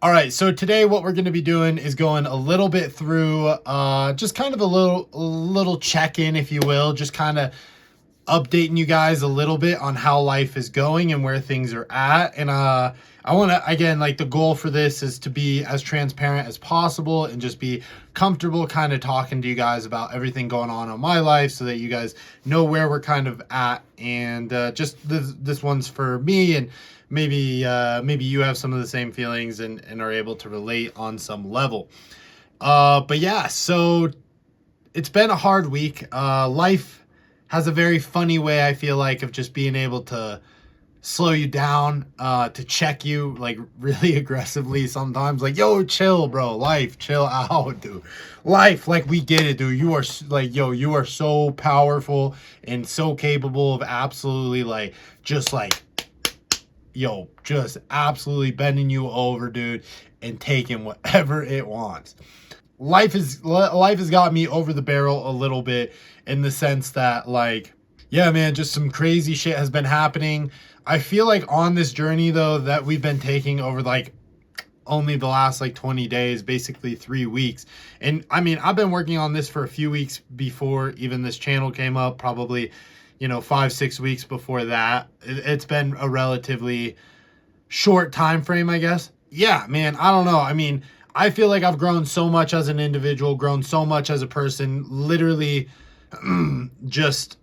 All right, so today what we're going to be doing is going a little bit through just kind of a little check-in, if you will, just kind of updating you guys a little bit on how life is going and where things are at. And I want to, again, like, the goal for this is to be as transparent as possible and just be comfortable kind of talking to you guys about everything going on in my life so that you guys know where we're kind of at. And just this one's for me, and maybe you have some of the same feelings and are able to relate on some level. But yeah, so it's been a hard week. Life has a very funny way, I feel like, of just being able to slow you down, to check you like really aggressively sometimes. Like, yo, chill, bro. Life, chill out, dude. Life, like, we get it, dude. You are like, yo, you are so powerful and so capable of absolutely, like, just like, yo, just absolutely bending you over, dude, and taking whatever it wants. Life has got me over the barrel a little bit, in the sense that, like, yeah, man, just some crazy shit has been happening. I feel like on this journey, though, that we've been taking over, like, only the last, like, 20 days, basically 3 weeks. And I mean, I've been working on this for a few weeks before even this channel came up, probably, 5-6 weeks before that. It's been a relatively short time frame, I guess. Yeah, man, I don't know. I mean, I feel like I've grown so much as an individual, grown so much as a person, literally just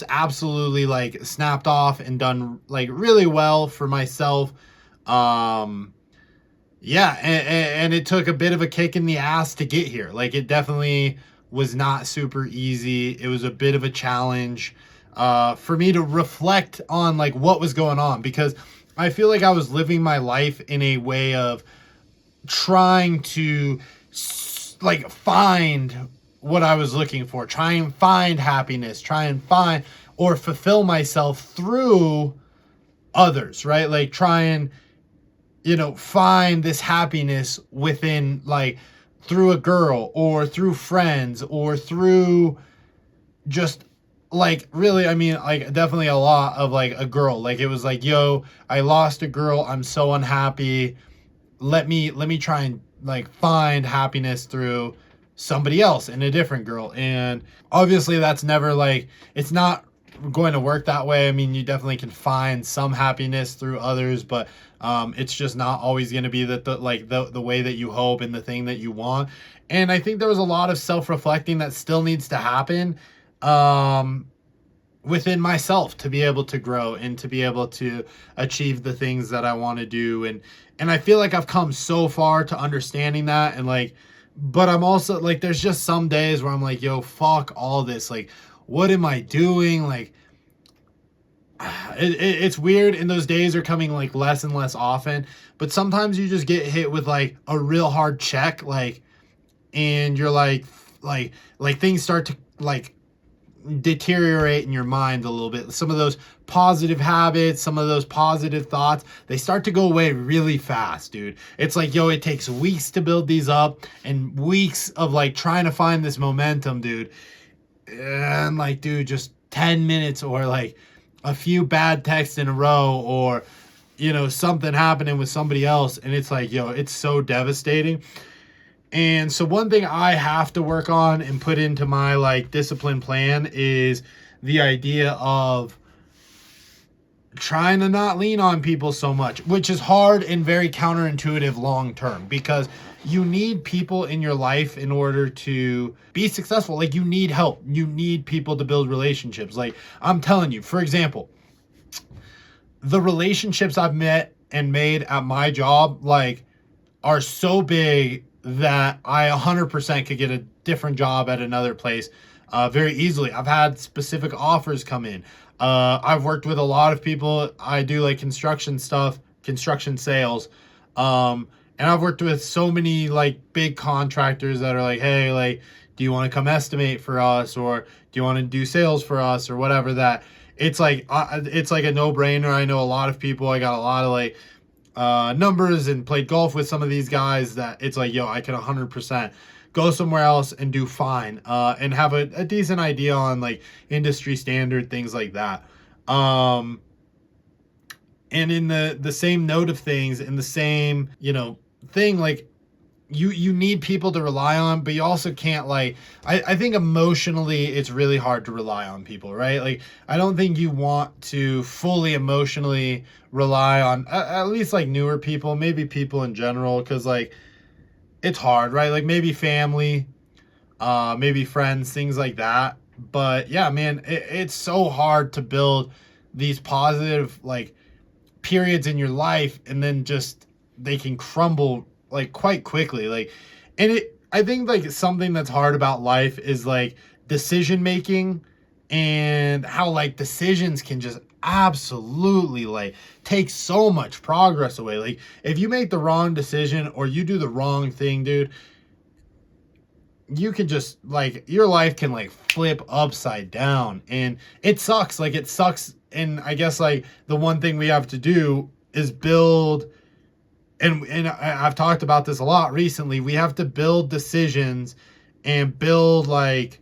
absolutely, like, snapped off and done, like, really well for myself. Yeah, and it took a bit of a kick in the ass to get here. Like, it definitely was not super easy. It was a bit of a challenge for me to reflect on, like, what was going on, because I feel like I was living my life in a way of trying to, like, find what I was looking for, try and find happiness, try and find or fulfill myself through others, right? Like, try and, find this happiness within, like, through a girl or through friends or through just, like, really, I mean, like, definitely a lot of, like, a girl. Like, it was like, yo, I lost a girl, I'm so unhappy. Let me try and, like, find happiness through somebody else and a different girl. And obviously that's never, like, it's not going to work that way. I mean, you definitely can find some happiness through others, but it's just not always going to be the way that you hope and the thing that you want. And I think there was a lot of self-reflecting that still needs to happen within myself to be able to grow and to be able to achieve the things that I want to do. And I feel like I've come so far to understanding that. And, like, but I'm also, like, there's just some days where I'm like, yo, fuck all this. Like, what am I doing? Like, it's weird, and those days are coming, like, less and less often. But sometimes you just get hit with, like, a real hard check, like, and you're like things start to, like, deteriorate in your mind a little bit. Some of those positive habits, some of those positive thoughts, they start to go away really fast, dude. It's like, yo, it takes weeks to build these up and weeks of, like, trying to find this momentum, dude. And, like, dude, just 10 minutes or, like, a few bad texts in a row, or, something happening with somebody else, and it's like, yo, it's so devastating. And so one thing I have to work on and put into my, like, discipline plan is the idea of trying to not lean on people so much, which is hard and very counterintuitive long term, because you need people in your life in order to be successful. Like, you need help. You need people to build relationships. Like, I'm telling you, for example, the relationships I've met and made at my job, like, are so big that I 100% could get a different job at another place very easily. I've had specific offers come in. I've worked with a lot of people. I do, like, construction stuff, construction sales. And I've worked with so many, like, big contractors that are like, hey, like, do you want to come estimate for us? Or do you want to do sales for us, or whatever? That it's like a no-brainer. I know a lot of people. I got a lot of, like, numbers, and played golf with some of these guys that it's like, yo, I could 100% go somewhere else and do fine, and have a decent idea on, like, industry standard things like that. And in the same note of things, in the same, thing, like you need people to rely on, but you also can't, like, I think emotionally it's really hard to rely on people, right? Like, I don't think you want to fully emotionally rely on at least like newer people, maybe people in general, because like it's hard, right? Like maybe family, maybe friends, things like that. But yeah, man, it's so hard to build these positive like periods in your life, and then just they can crumble like quite quickly. Like, and I think like something that's hard about life is like decision making, and how like decisions can just absolutely like take so much progress away. Like if you make the wrong decision or you do the wrong thing, dude, you can just like your life can like flip upside down, and it sucks. Like it sucks. And I guess like the one thing we have to do is build, and I've talked about this a lot recently. We have to build decisions and build like,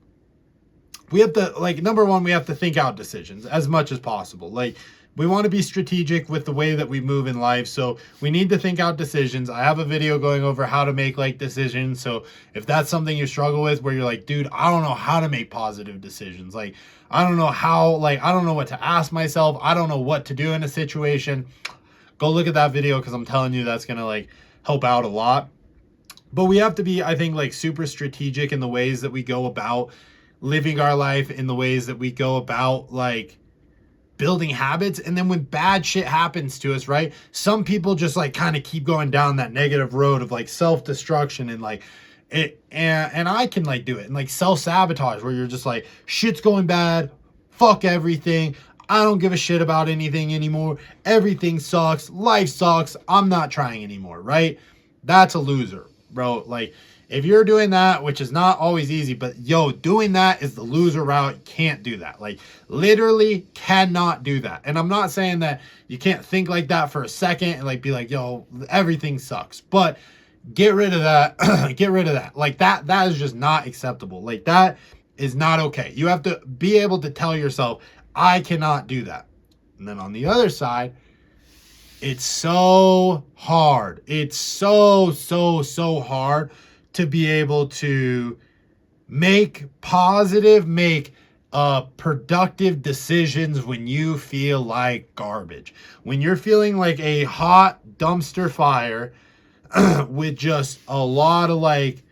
we have to like, number one, we have to think out decisions as much as possible. Like we want to be strategic with the way that we move in life. So we need to think out decisions. I have a video going over how to make like decisions. So if that's something you struggle with, where you're like, dude, I don't know how to make positive decisions. Like, I don't know how, like, I don't know what to ask myself. I don't know what to do in a situation. Go look at that video, because I'm telling you that's going to like help out a lot. But we have to be, I think, like super strategic in the ways that we go about living our life, in the ways that we go about like building habits. And then when bad shit happens to us, right? Some people just like kind of keep going down that negative road of like self-destruction, and like it, and I can like do it, and like self-sabotage, where you're just like, shit's going bad, fuck everything, I don't give a shit about anything anymore, everything sucks, life sucks, I'm not trying anymore, right? That's a loser, bro. Like if you're doing that, which is not always easy, but yo, doing that is the loser route. You can't do that. Like literally cannot do that. And I'm not saying that you can't think like that for a second and like be like, yo, everything sucks. But get rid of that. Get rid of that. Like that is just not acceptable. Like that is not okay. You have to be able to tell yourself, I cannot do that. And then on the other side, it's so hard. It's so hard to be able to make productive decisions when you feel like garbage. When you're feeling like a hot dumpster fire with just a lot of like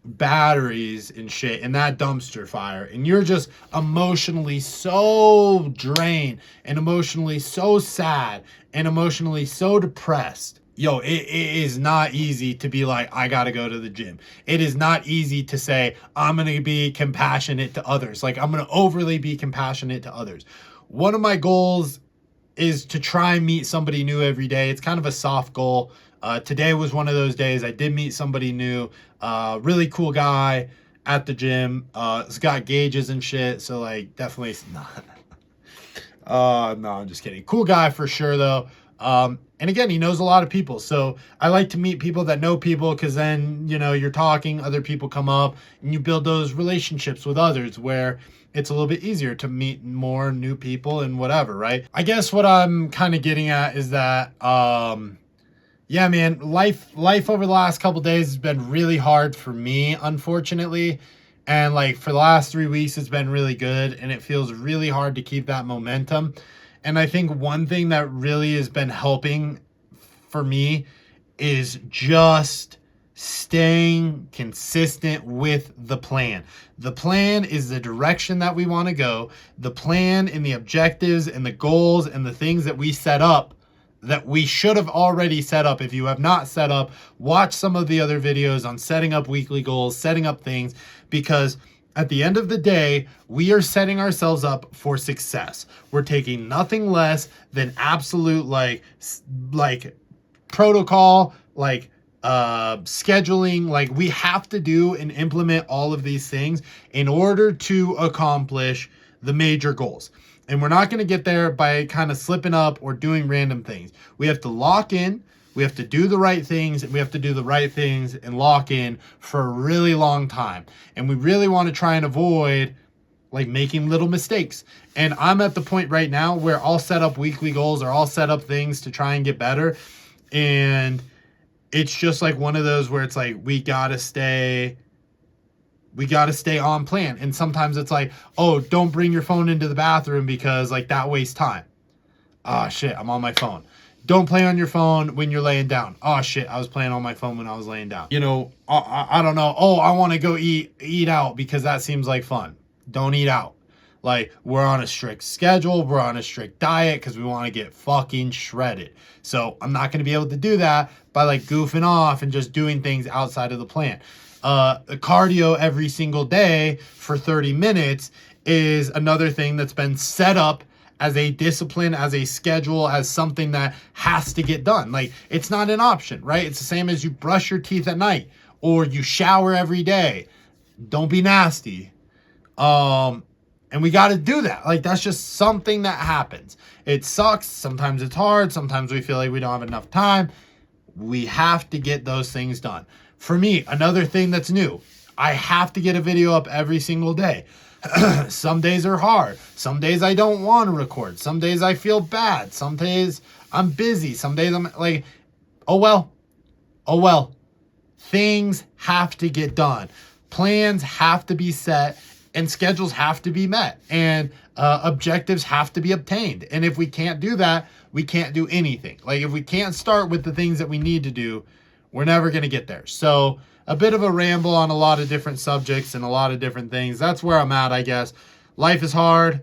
batteries and shit in that dumpster fire, and you're just emotionally so drained, and emotionally so sad, and emotionally so depressed. Yo, it is not easy to be like, I gotta go to the gym. It is not easy to say, I'm gonna be compassionate to others. Like, I'm gonna overly be compassionate to others. One of my goals is to try and meet somebody new every day. It's kind of a soft goal. Today was one of those days. I did meet somebody new, really cool guy at the gym. It's got gauges and shit. So like, definitely not. No, I'm just kidding. Cool guy for sure though. And again, he knows a lot of people. So I like to meet people that know people, because then, you know, you're talking, other people come up, and you build those relationships with others where it's a little bit easier to meet more new people and whatever, right? I guess what I'm kind of getting at is that, yeah, man, life over the last couple days has been really hard for me, unfortunately. And like for the last 3 weeks, it's been really good, and it feels really hard to keep that momentum. And I think one thing that really has been helping for me is just staying consistent with the plan. The plan is the direction that we want to go. The plan and the objectives and the goals and the things that we set up, that we should have already set up. If you have not set up, watch some of the other videos on setting up weekly goals, setting up things, because at the end of the day, we are setting ourselves up for success. We're taking nothing less than absolute like protocol, like scheduling. Like we have to do and implement all of these things in order to accomplish the major goals. And we're not going to get there by kind of slipping up or doing random things. We have to lock in. We have to do the right things, and we have to do the right things and lock in for a really long time. And we really want to try and avoid like making little mistakes. And I'm at the point right now where I'll set up weekly goals, or I'll set up things to try and get better. And it's just like one of those where it's like we gotta stay on plan. And sometimes it's like, oh, don't bring your phone into the bathroom because like that wastes time. Oh shit, I'm on my phone. Don't play on your phone when you're laying down. Oh shit, I was playing on my phone when I was laying down. You know, I don't know. Oh, I want to go eat out because that seems like fun. Don't eat out. Like, we're on a strict schedule. We're on a strict diet because we want to get fucking shredded. So I'm not going to be able to do that by like goofing off and just doing things outside of the plan. Cardio every single day for 30 minutes is another thing that's been set up as a discipline, as a schedule, as something that has to get done. Like, it's not an option, right? It's the same as you brush your teeth at night or you shower every day. Don't be nasty. And we got to do that. Like, that's just something that happens. It sucks. Sometimes it's hard. Sometimes we feel like we don't have enough time. We have to get those things done. For me, another thing that's new, I have to get a video up every single day. Some days are hard. Some days I don't want to record. Some days I feel bad. Some days I'm busy. Some days I'm like, oh well. Oh well. Things have to get done. Plans have to be set. And schedules have to be met, and objectives have to be obtained. And if we can't do that, we can't do anything. Like, if we can't start with the things that we need to do, we're never going to get there. So a bit of a ramble on a lot of different subjects and a lot of different things. That's where I'm at, I guess. Life is hard.